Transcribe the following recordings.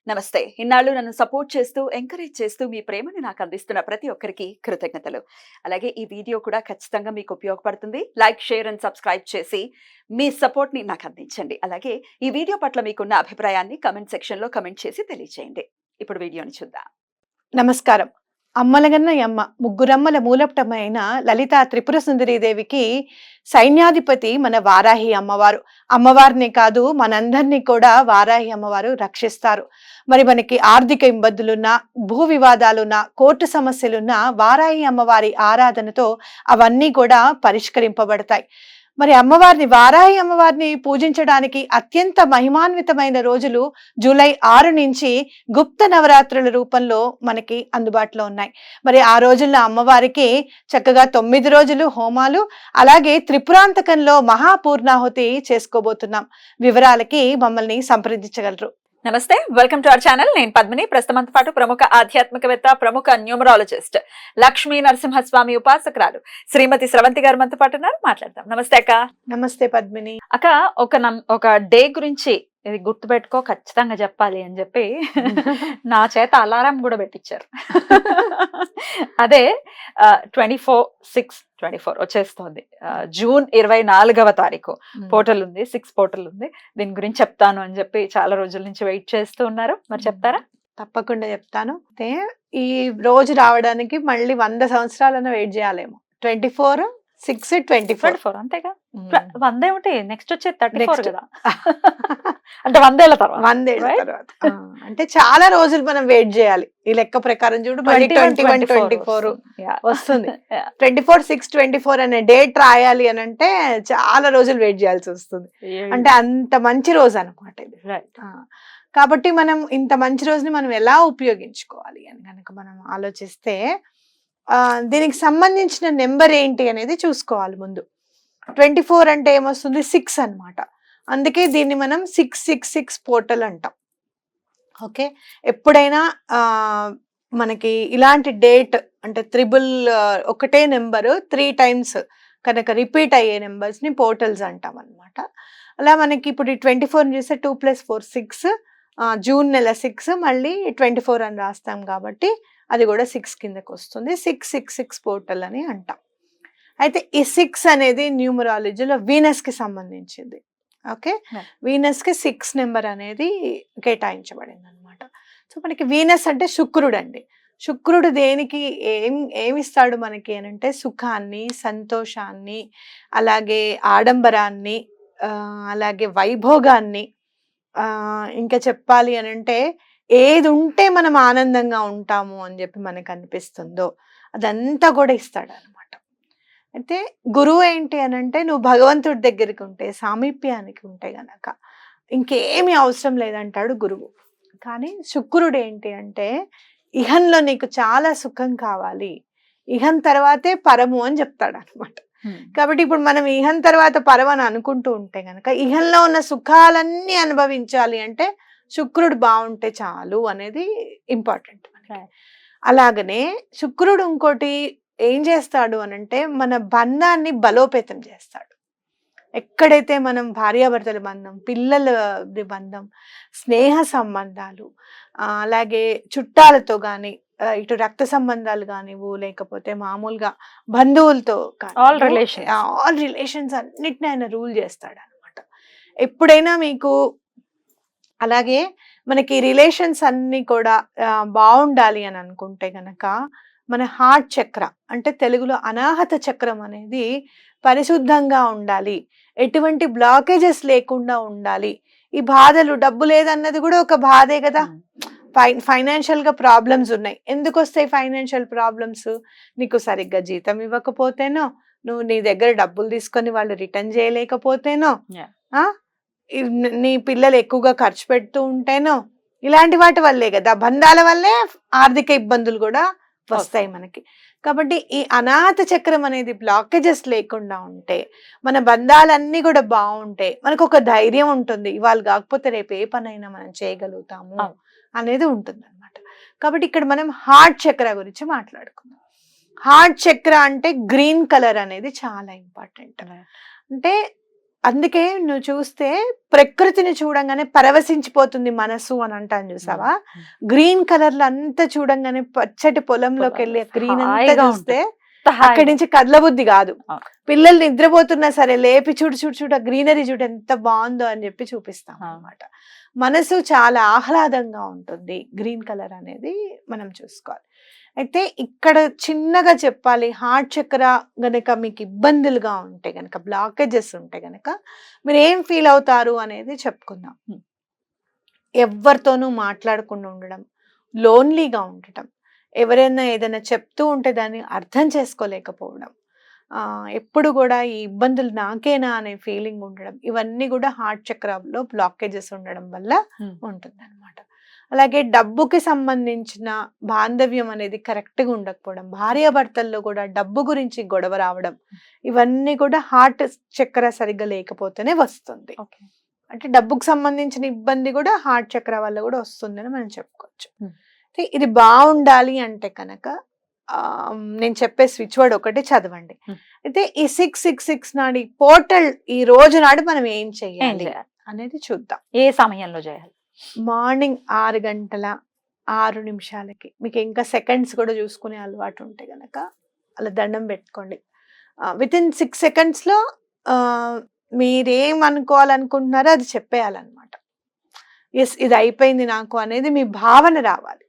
నమస్తే. ఇన్నాళ్ళు నన్ను సపోర్ట్ చేస్తూ, ఎంకరేజ్ చేస్తూ మీ ప్రేమని నాకు అందిస్తున్న ప్రతి ఒక్కరికి కృతజ్ఞతలు. అలాగే ఈ వీడియో కూడా ఖచ్చితంగా మీకు ఉపయోగపడుతుంది. లైక్, షేర్ అండ్ సబ్స్క్రైబ్ చేసి మీ సపోర్ట్‌ని నాకు అందించండి. అలాగే ఈ వీడియో పట్ల మీకున్న అభిప్రాయాన్ని కామెంట్ సెక్షన్‌లో కామెంట్ చేసి తెలియజేయండి. ఇప్పుడు వీడియోని చూద్దాం. నమస్కారం. అమ్మలగన్న యమ్మ ముగ్గురమ్మల మూలపుటమ్మ అయిన లలితా త్రిపుర సుందరీదేవికి సైన్యాధిపతి మన వారాహి అమ్మవారు. అమ్మవారిని కాదు మనందరినీ కూడా వారాహి అమ్మవారు రక్షిస్తారు. మరి మనకి ఆర్థిక ఇబ్బందులున్నా, భూ వివాదాలున్నా, కోర్టు సమస్యలున్నా వారాహి అమ్మవారి ఆరాధనతో అవన్నీ కూడా పరిష్కరింపబడతాయి. మరి అమ్మవారిని వారాహి అమ్మవారిని పూజించడానికి అత్యంత మహిమాన్వితమైన రోజులు జూలై 6 నుంచి గుప్త నవరాత్రుల రూపంలో మనకి అందుబాటులో ఉన్నాయి. మరి ఆ రోజుల్లో అమ్మవారికి చక్కగా 9 రోజులు హోమాలు, అలాగే త్రిపురాంతకంలో మహాపూర్ణాహుతి చేసుకోబోతున్నాం. వివరాలకి మమ్మల్ని సంప్రదించగలరు. నమస్తే, వెల్కమ్ టు అవర్ ఛానల్. నేను పద్మిని. ప్రస్తుతంతో పాటు ప్రముఖ ఆధ్యాత్మికవేత్త, ప్రముఖ న్యూమరాలజిస్ట్, లక్ష్మీ నరసింహస్వామి ఉపాసకురాలు శ్రీమతి స్రవంతి గారు మనతో పాటు ఉన్నారు. మాట్లాడదాం. నమస్తే అక్క. నమస్తే పద్మిని. అక్క, ఒక డే గురించి ఇది గుర్తుపెట్టుకో, ఖచ్చితంగా చెప్పాలి అని చెప్పి నా చేత అలారం కూడా పెట్టించారు. అదే 24/6/24 వచ్చేస్తోంది. జూన్ 24వ తారీఖు పోర్టల్ ఉంది, 6 పోర్టల్ ఉంది. దీని గురించి చెప్తాను అని చెప్పి చాలా రోజుల నుంచి వెయిట్ చేస్తూ ఉన్నారు. మరి చెప్తారా? తప్పకుండా చెప్తాను. అయితే ఈ రోజు రావడానికి మళ్ళీ 100 సంవత్సరాలన్నా వెయిట్ చేయాలేమో. 24/6/24 అంతేగా. 100 ఏమిటి, నెక్స్ట్ వచ్చేది 34 కదా. అంటే 100 ఏళ్ల తర్వాత. 100 ఏళ్ల తర్వాత అంటే చాలా రోజులు మనం వెయిట్ చేయాలి. ఈ లెక్క ప్రకారం చూడు, 2021-24 వస్తుంది. 24/6/24 అనే డేట్ రాయాలి అని అంటే చాలా రోజులు వెయిట్ చేయాల్సి వస్తుంది. అంటే అంత మంచి రోజు అన్నమాట ఇది. కాబట్టి మనం ఇంత మంచి రోజుని మనం ఎలా ఉపయోగించుకోవాలి అని కనుక మనం ఆలోచిస్తే దీనికి సంబంధించిన నెంబర్ ఏంటి అనేది చూసుకోవాలి. ముందు 24 అంటే ఏమొస్తుంది, 6 అన్నమాట. అందుకే దీన్ని మనం 666 పోర్టల్ అంటాం. ఓకే, ఎప్పుడైనా మనకి ఇలాంటి డేట్ అంటే ఒకటే నెంబరు 3 టైమ్స్ కనుక రిపీట్ అయ్యే నెంబర్స్ ని పోర్టల్స్ అంటాం అన్నమాట. అలా మనకి ఇప్పుడు ఈ 24 చూస్తే 2 + 4 6, జూన్ నెల 6, మళ్ళీ 24 అని రాస్తాం కాబట్టి అది కూడా 6 కిందకి వస్తుంది. 666 పోర్టల్ అని అంటాం. అయితే ఈ 6 అనేది న్యూమరాలజీలో వీనస్ కి సంబంధించింది. ఓకే, వీనస్ కి 6 నెంబర్ అనేది కేటాయించబడింది అనమాట. సో మనకి వీనస్ అంటే శుక్రుడు అండి. శుక్రుడు దేనికి ఏమిస్తాడు మనకి అని అంటే సుఖాన్ని, సంతోషాన్ని, అలాగే ఆడంబరాన్ని, అలాగే వైభోగాన్ని, ఇంకా చెప్పాలి అని అంటే ఏది ఉంటే మనం ఆనందంగా ఉంటాము అని చెప్పి మనకు అనిపిస్తుందో అదంతా కూడా ఇస్తాడు అనమాట. అయితే గురువు ఏంటి అని అంటే నువ్వు భగవంతుడి దగ్గరికి ఉంటే, సామీప్యానికి ఉంటే గనక ఇంకేమీ అవసరం లేదంటాడు గురువు. కానీ శుక్రుడు ఏంటి అంటే ఇహంలో నీకు చాలా సుఖం కావాలి, ఇహం తర్వాతే పరము అని చెప్తాడు అనమాట. కాబట్టి ఇప్పుడు మనం ఇహం తర్వాత పరం అని అనుకుంటూ ఉంటే గనక ఇహంలో ఉన్న సుఖాలన్నీ అనుభవించాలి అంటే శుక్రుడు బాగుంటే చాలు అనేది ఇంపార్టెంట్. అలాగనే శుక్రుడు ఇంకోటి ఏం చేస్తాడు అనంటే మన బంధాన్ని బలోపేతం చేస్తాడు. ఎక్కడైతే మనం భార్యాభర్తల బంధం, పిల్లల బంధం, స్నేహ సంబంధాలు, అలాగే చుట్టాలతో కానీ, ఇటు రక్త సంబంధాలు కానివ్వు, లేకపోతే మామూలుగా బంధువులతో ఆల్ రిలేషన్స్ అన్నిటిని ఆయన రూల్ చేస్తాడు అనమాట. ఎప్పుడైనా మీకు అలాగే మనకి రిలేషన్స్ అన్ని కూడా బాగుండాలి అని అనుకుంటే గనక మన హార్ట్ చక్ర అంటే తెలుగులో అనాహత చక్రం అనేది పరిశుద్ధంగా ఉండాలి, ఎటువంటి బ్లాకేజెస్ లేకుండా ఉండాలి. ఈ బాధలు, డబ్బు లేదన్నది కూడా ఒక బాధే కదా. ఫైనాన్షియల్ గా ప్రాబ్లమ్స్ ఉన్నాయి. ఎందుకు వస్తాయి ఫైనాన్షియల్ ప్రాబ్లమ్స్? నీకు సరిగ్గా జీతం ఇవ్వకపోతేనో, నువ్వు నీ దగ్గర డబ్బులు తీసుకొని వాళ్ళు రిటర్న్ చేయలేకపోతేనో, నీ పిల్లలు ఎక్కువగా ఖర్చు పెడుతూ ఉంటేనో, ఇలాంటి వాటి వల్లే కదా. బంధాల వల్లే ఆర్థిక ఇబ్బందులు కూడా వస్తాయి మనకి. కాబట్టి ఈ అనాథ చక్రం అనేది బ్లాకేజెస్ లేకుండా ఉంటే, మన బంధాలన్నీ కూడా బాగుంటే మనకు ఒక ధైర్యం ఉంటుంది, ఇవాళ కాకపోతే రేపు ఏ పనైనా మనం చేయగలుగుతాము అనేది ఉంటుంది అనమాట. కాబట్టి ఇక్కడ మనం హార్ట్ చక్ర గురించి మాట్లాడుకుందాం. హార్ట్ చక్ర అంటే గ్రీన్ కలర్ అనేది చాలా ఇంపార్టెంట్. అంటే అందుకే నువ్వు చూస్తే ప్రకృతిని చూడంగానే పరవశించిపోతుంది మనసు అని అంటాను చూసావా. గ్రీన్ కలర్ అంతా చూడంగానే పచ్చటి పొలంలోకి వెళ్ళి గ్రీన్ అంతా హాయిగా చూస్తే హాయిగా. అక్కడి నుంచి కదలబుద్ధి కాదు. అవును. పిల్లలు నిద్రపోతున్నా సరే లేపి చూడు చూడు చూడు గ్రీనరీ చూడు ఎంత బాగుందో అని చెప్పి చూపిస్తాం అన్నమాట. మనసు చాలా ఆహ్లాదంగా ఉంటుంది. గ్రీన్ కలర్ అనేది మనం చూసుకోవాలి. అయితే ఇక్కడ చిన్నగా చెప్పాలి, హార్ట్ చక్ర గనక మీకు ఇబ్బందులుగా ఉంటే గనక, బ్లాకేజెస్ ఉంటే గనక మీరు ఏం ఫీల్ అవుతారు అనేది చెప్పుకుందాం. ఎవరితోనూ మాట్లాడకుండా ఉండడం, లోన్లీగా ఉండటం, ఎవరైనా ఏదైనా చెప్తూ ఉంటే దాన్ని అర్థం చేసుకోలేకపోవడం, ఎప్పుడు కూడా ఈ ఇబ్బందులు నాకేనా అనే ఫీలింగ్ ఉండడం, ఇవన్నీ కూడా హార్ట్ చక్రంలో బ్లాకేజెస్ ఉండడం వల్ల ఉంటుంది అనమాట. అలాగే డబ్బుకి సంబంధించిన బాంధవ్యం అనేది కరెక్ట్గా ఉండకపోవడం, భార్యాభర్తల్లో కూడా డబ్బు గురించి గొడవ రావడం, ఇవన్నీ కూడా హార్ట్ చక్ర సరిగ్గా లేకపోతేనే వస్తుంది. అంటే డబ్బుకు సంబంధించిన ఇబ్బంది కూడా హార్ట్ చక్ర వల్ల కూడా వస్తుందని మనం చెప్పుకోవచ్చు. ఇది బాగుండాలి అంటే కనుక నేను చెప్పే స్విచ్ వర్డ్ ఒకటి చదవండి. అయితే ఈ 666 నాడు ఈ పోర్టల్ ఈ రోజు నాడు మనం ఏం చెయ్యాలి అనేది చూద్దాం. ఏ సమయంలో చేయాలి? మార్నింగ్ 6:06 మీకు ఇంకా సెకండ్స్ కూడా చూసుకునే అలవాటు ఉంటే గనక అలా దండం పెట్టుకోండి. వితిన్ 6 సెకండ్స్లో మీరేం అనుకోవాలనుకుంటున్నారో అది చెప్పేయాలన్నమాట. ఎస్ ఇది అయిపోయింది నాకు అనేది మీ భావన రావాలి.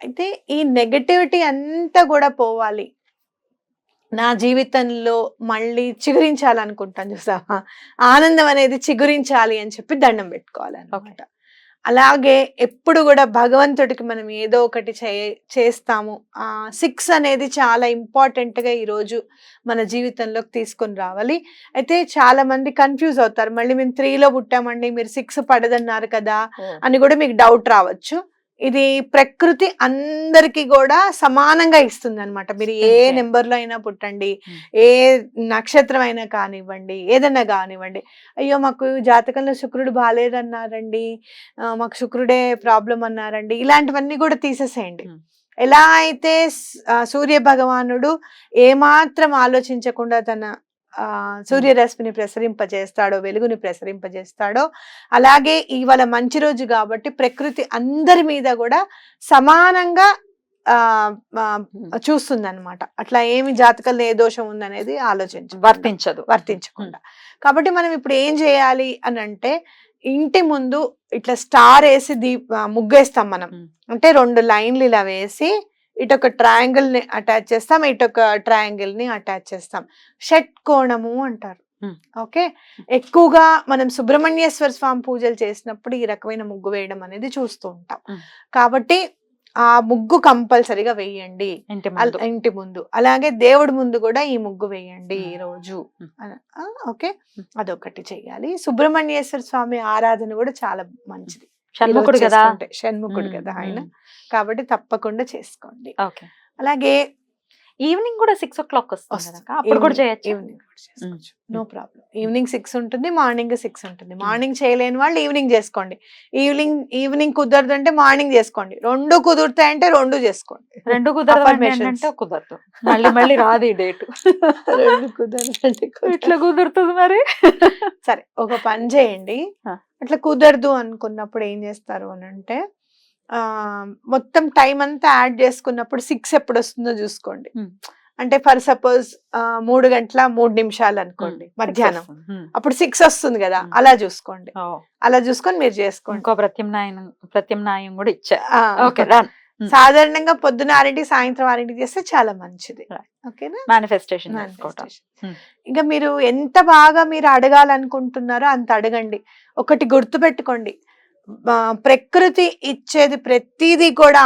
అయితే ఈ నెగటివిటీ అంతా కూడా పోవాలి. నా జీవితంలో మళ్ళీ చిగురించాలనుకుంటాను చూసావా, ఆనందం అనేది చిగురించాలి అని చెప్పి దండం పెట్టుకోవాలన్నమాట. అలాగే ఎప్పుడు కూడా భగవంతుడికి మనం ఏదో ఒకటి చేస్తాము. 6 అనేది చాలా ఇంపార్టెంట్గా ఈరోజు మన జీవితంలోకి తీసుకొని రావాలి. అయితే చాలా మంది కన్ఫ్యూజ్ అవుతారు, మళ్ళీ మేము 3లో పుట్టామండి మీరు 6 పడదన్నారు కదా అని కూడా మీకు డౌట్ రావచ్చు. ఇది ప్రకృతి అందరికీ కూడా సమానంగా ఇస్తుంది అనమాట. మీరు ఏ నెంబర్లో అయినా పుట్టండి, ఏ నక్షత్రం అయినా కానివ్వండి, ఏదైనా కానివ్వండి. అయ్యో మాకు జాతకంలో శుక్రుడు బాగాలేదన్నారండి, మాకు శుక్రుడే ప్రాబ్లం అన్నారండి, ఇలాంటివన్నీ కూడా తీసేసేయండి. ఎలా అయితే సూర్య భగవానుడు ఏమాత్రం ఆలోచించకుండా తన సూర్యరశ్మిని ప్రసరింపజేస్తాడో, వెలుగుని ప్రసరింపజేస్తాడో, అలాగే ఇవాళ మంచి రోజు కాబట్టి ప్రకృతి అందరి మీద కూడా సమానంగా చూస్తుంది అనమాట. అట్లా ఏమి జాతకంలో ఏ దోషం ఉందనేది వర్తించకుండా. కాబట్టి మనం ఇప్పుడు ఏం చేయాలి అని అంటే, ఇంటి ముందు ఇట్లా స్టార్ వేసి ముగ్గేస్తాం మనం. అంటే 2 లైన్లు ఇలా వేసి ఇటొక ట్రయాంగిల్ ని అటాచ్ చేస్తాం, ఇటొక ట్రయాంగిల్ ని అటాచ్ చేస్తాం. షట్కోణము అంటారు. ఓకే, ఎక్కువగా మనం సుబ్రహ్మణ్యేశ్వర స్వామి పూజలు చేసినప్పుడు ఈ రకమైన ముగ్గు వేయడం అనేది చూస్తూ ఉంటాం. కాబట్టి ఆ ముగ్గు కంపల్సరిగా వేయండి ఇంటి ముందు. అలాగే దేవుడి ముందు కూడా ఈ ముగ్గు వేయండి ఈ రోజు. ఓకే, అదొకటి చెయ్యాలి. సుబ్రహ్మణ్యేశ్వర స్వామి ఆరాధన కూడా చాలా మంచిది. షణ్ముఖుడు కదా ఆయన, కాబట్టి తప్పకుండా చేసుకోండి. అలాగే ఈవినింగ్ కూడా 6 o'clock వస్తుంది, అప్పుడు కూడా చేయొచ్చు. Evening no problem. ఈవినింగ్ 6 ఉంటుంది, మార్నింగ్ 6 ఉంటుంది. మార్నింగ్ చేయలేని వాళ్ళు ఈవినింగ్ చేసుకోండి. ఈవినింగ్ కుదరదు అంటే మార్నింగ్ చేసుకోండి. 2 కుదురుతాయంటే 2 చేసుకోండి. 2 కుదరదు, మళ్ళీ రాదు ఈ డేట్. 2 కుదరదు ఇట్లా కుదురుతుంది మరి. సరే, ఒక పని చేయండి. అట్లా కుదరదు అనుకున్నప్పుడు ఏం చేస్తారు అని అంటే, మొత్తం టైం అంతా యాడ్ చేసుకున్నప్పుడు 6 ఎప్పుడు వస్తుందో చూసుకోండి. అంటే ఫర్ సపోజ్ 3 గంటల 3 నిమిషాలు అనుకోండి మధ్యాహ్నం, అప్పుడు 6 వస్తుంది కదా, అలా చూసుకోండి. అలా చూసుకొని మీరు చేసుకోండి. ఇంకో ప్రత్యామ్నాయం కూడా ఇచ్చారు. సాధారణంగా పొద్దున 6 సాయంత్రం 6 చేస్తే చాలా మంచిది. ఓకేనా, మేనిఫెస్టేషన్. ఇంకా మీరు ఎంత బాగా మీరు అడగాలనుకుంటున్నారో అంత అడగండి. ఒకటి గుర్తు పెట్టుకోండి, ప్రకృతి ఇచ్చేది ప్రతిదీ కూడా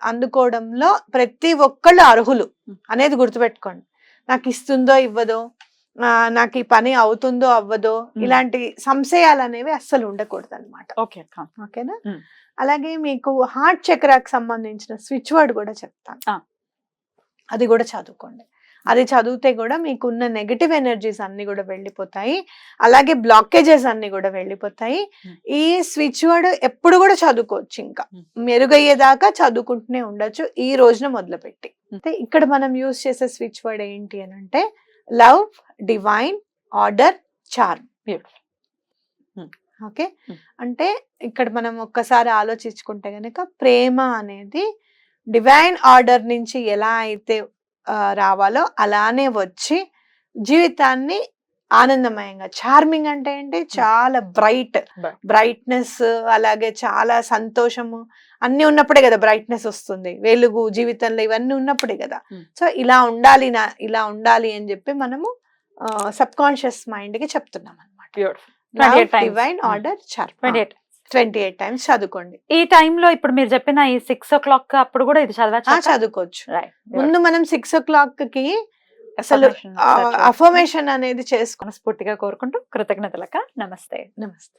అందుకోవడంలో ప్రతి ఒక్కళ్ళు అర్హులు అనేది గుర్తుపెట్టుకోండి. నాకు ఇస్తుందో ఇవ్వదో, నాకు ఈ పని అవుతుందో అవ్వదో, ఇలాంటి సంశయాలు అనేవి అస్సలు ఉండకూడదు అనమాట. ఓకేనా. అలాగే మీకు హార్ట్ చక్రాకి సంబంధించిన స్విచ్ వర్డ్ కూడా చెప్తాను, అది కూడా చదువుకోండి. అది చదివితే కూడా మీకున్న నెగటివ్ ఎనర్జీస్ అన్ని కూడా వెళ్ళిపోతాయి, అలాగే బ్లాకేజెస్ అన్ని కూడా వెళ్ళిపోతాయి. ఈ స్విచ్ వర్డ్ ఎప్పుడు కూడా చదువుకోవచ్చు, ఇంకా మెరుగయ్యేదాకా చదువుకుంటూనే ఉండొచ్చు ఈ రోజున మొదలుపెట్టి. అయితే ఇక్కడ మనం యూజ్ చేసే స్విచ్ వర్డ్ ఏంటి అని అంటే, love, divine, order, charm. Okay. Hmm. అంటే ఇక్కడ మనం ఒక్కసారి ఆలోచించుకుంటే గనక ప్రేమ అనేది డివైన్ ఆర్డర్ నుంచి ఎలా అయితే రావాలో అలానే వచ్చి జీవితాన్ని ఆనందమయంగా, చార్మింగ్ అంటే ఏంటి, చాలా బ్రైట్నెస్, అలాగే చాలా సంతోషము అన్ని ఉన్నప్పుడే కదా బ్రైట్నెస్ వస్తుంది, వెలుగు జీవితంలో ఇవన్నీ ఉన్నప్పుడే కదా. Hmm. సో ఇలా ఉండాలి, ఇలా ఉండాలి అని చెప్పి మనము సబ్ కాన్షియస్ మైండ్ కి చెప్తున్నాం అనమాట. 28 times. Divine order 28. 28 టైమ్స్ చదువుకోండి. ఈ టైంలో ఇప్పుడు మీరు చెప్పిన ఈ 6 o'clock అప్పుడు కూడా ఇది చదవచ్చు. చదువుకోవచ్చు. ముందు మనం 6 o'clock కి అసలు అఫర్మేషన్ అనేది చేసుకుని మనస్ఫూర్తిగా కోరుకుంటూ కృతజ్ఞతలక. నమస్తే. నమస్తే.